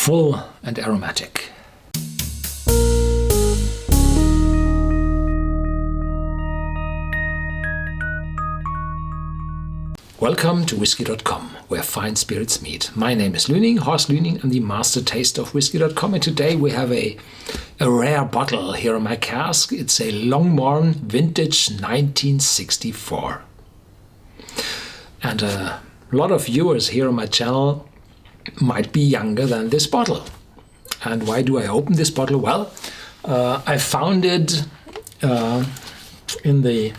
full and aromatic. Welcome to Whisky.com, where fine spirits meet. My name is Lüning, Horst Lüning. I'm the master taster of Whisky.com, and today we have a rare bottle here in my cask. It's a Longmorn vintage 1964. And a lot of viewers here on my channel might be younger than this bottle. And why do I open this bottle? Well, I found it in the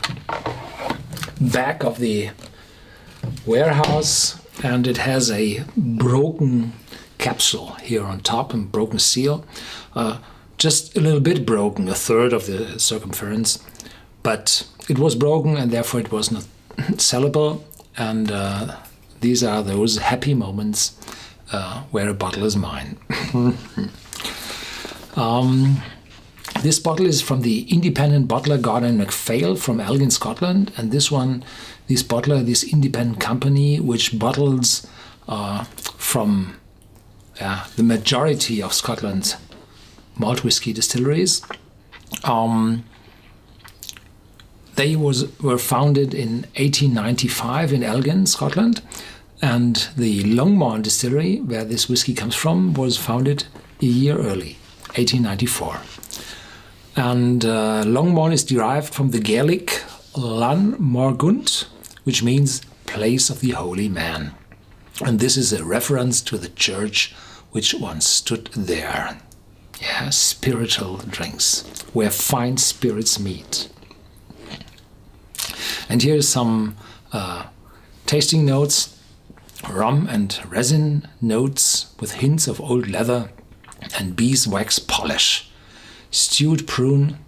back of the warehouse, and it has a broken capsule here on top and broken seal. Just a little bit broken, a third of the circumference, but it was broken and therefore it was not sellable. And these are those happy moments where a bottle is mine. This bottle is from the independent bottler Grodon MacPhail from Elgin, Scotland, and this bottler, this independent company, which bottles from the majority of Scotland's malt whisky distilleries. They were founded in 1895 in Elgin, Scotland, and the Longmorn distillery, where this whisky comes from, was founded a year early, 1894. And Longmorn is derived from the Gaelic Lhanmorgund, which means place of the holy man. And this is a reference to the church which once stood there. Yeah, spiritual drinks, where fine spirits meet. And here's some tasting notes: rum and resin notes with hints of old leather and beeswax polish. Stewed prune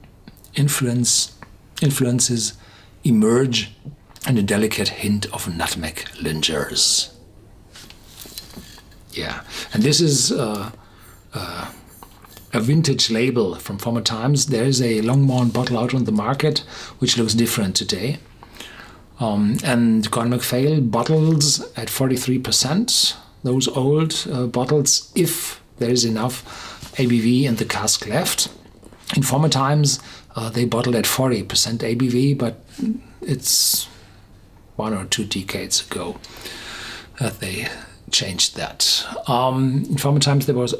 influences emerge, and a delicate hint of nutmeg lingers. Yeah, and this is a vintage label from former times. There is a Longmorn bottle out on the market which looks different today. And Grodon MacPhail bottles at 43%, those old bottles, if there is enough ABV in the cask left. In former times, they bottled at 40% ABV, but it's 1 or 2 decades ago that they changed that. In former times, there was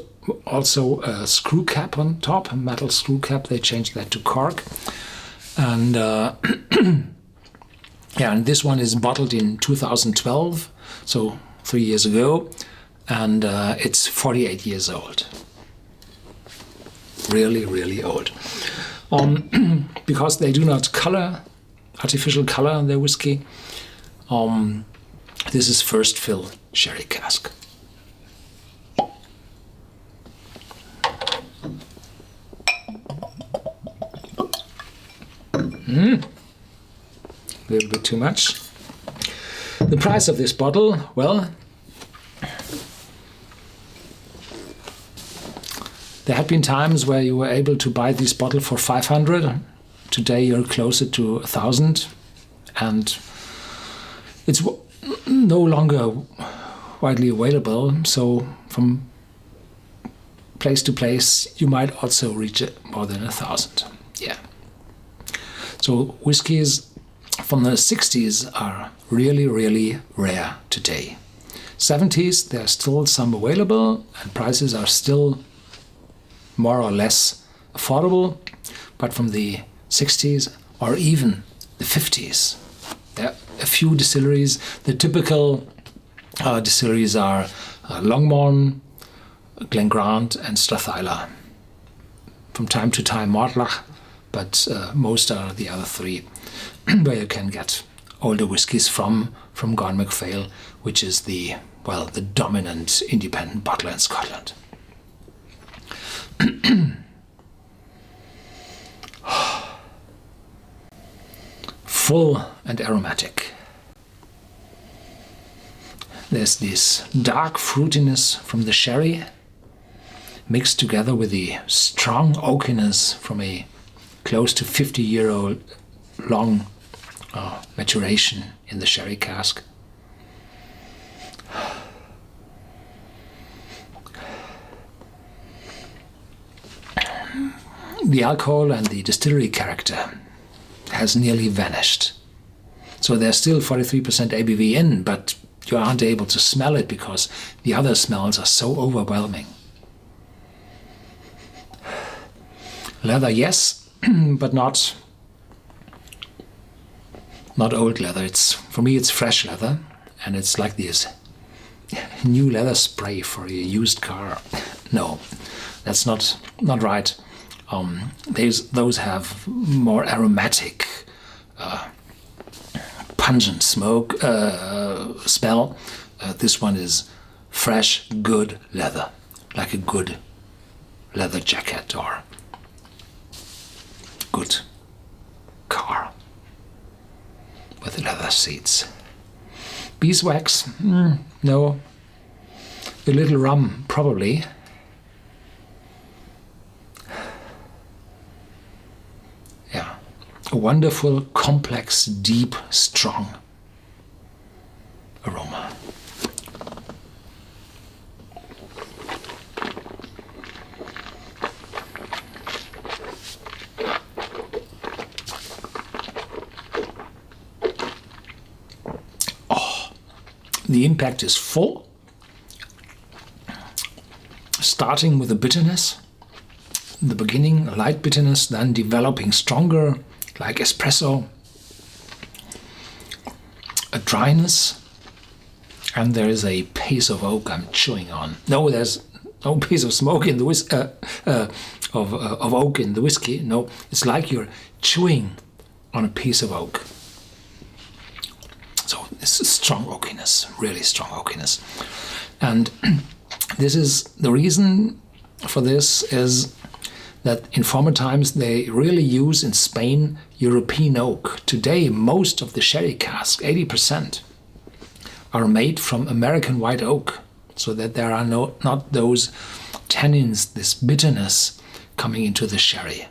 also a screw cap on top, a metal screw cap. They changed that to cork. And and this one is bottled in 2012, so 3 years ago, and it's 48 years old. Really, really old. Because they do not artificial color their whiskey. This is first fill sherry cask. A little bit too much. The price of this bottle, well, there had been times where you were able to buy this bottle for 500. Today you're closer to 1,000, and it's no longer widely available. So from place to place, you might also reach more than 1,000. Yeah. So whiskies from the 60s are really, really rare today. 70s, there are still some available, and prices are still more or less affordable. But from the 60s or even the 50s, there are a few distilleries. The typical distilleries are Longmorn, Glengrant and Strathyla. From time to time Mortlach, but most are the other three where you can get older whiskies from Grodon MacPhail, which is the dominant independent bottler in Scotland. Full and aromatic. There's this dark fruitiness from the sherry mixed together with the strong oakiness from a close to 50-year-old long maturation in the sherry cask. the alcohol and the distillery character has nearly vanished. So there's still 43% ABV in, but you aren't able to smell it because the other smells are so overwhelming. Leather, yes, but not old leather. For me it's fresh leather, and it's like this new leather spray for a used car. No, that's not right. Those have more aromatic, pungent smoke smell. This one is fresh, good leather, like a good leather jacket or good car with leather seats. Beeswax? No. A little rum, probably. Yeah. A wonderful, complex, deep, strong aroma. The impact is full, starting with a bitterness, in the beginning a light bitterness, then developing stronger, like espresso, a dryness, and there is a piece of oak I'm chewing on. No, there's no piece of smoke in the of oak in the whiskey. No, it's like you're chewing on a piece of oak. So this is strong oakiness, really strong oakiness. And this is the reason for this is that in former times they really use in Spain European oak. Today most of the sherry casks, 80%, are made from American white oak, so that there are not those tannins, this bitterness coming into the sherry,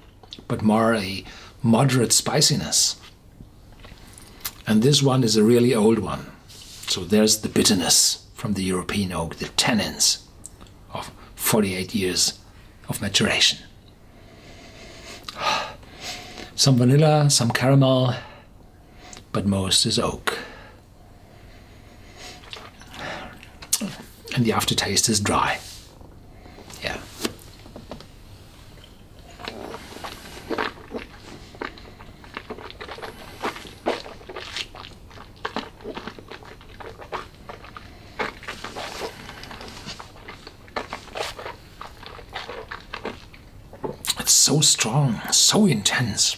but more a moderate spiciness. And this one is a really old one. So there's the bitterness from the European oak, the tannins of 48 years of maturation. Some vanilla, some caramel, but most is oak. And the aftertaste is dry. Yeah. So strong, so intense.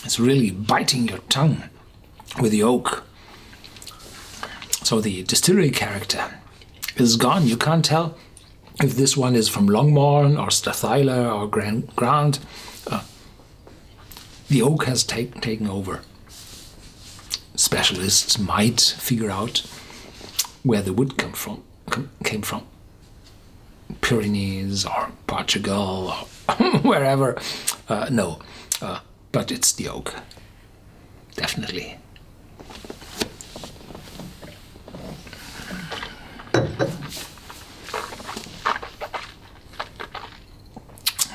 It's really biting your tongue with the oak. So the distillery character is gone. You can't tell if this one is from Longmorn or Strathyler or Grand. The oak has taken over. Specialists might figure out where the wood came from. Pyrenees or Portugal or wherever. No, but it's the oak, definitely.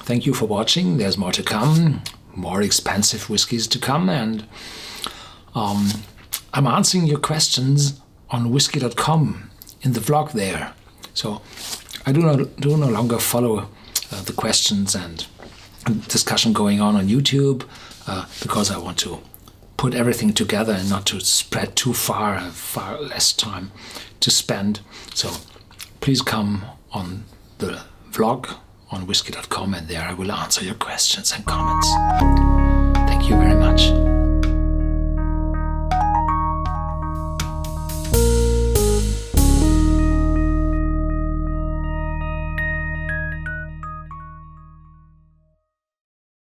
Thank you for watching. There's more to come, more expensive whiskies to come, and I'm answering your questions on Whisky.com in the vlog there. So I do no longer follow the questions and discussion going on YouTube because I want to put everything together and not to spread too far, have far less time to spend. So please come on the vlog on Whisky.com, and there I will answer your questions and comments. Thank you very much.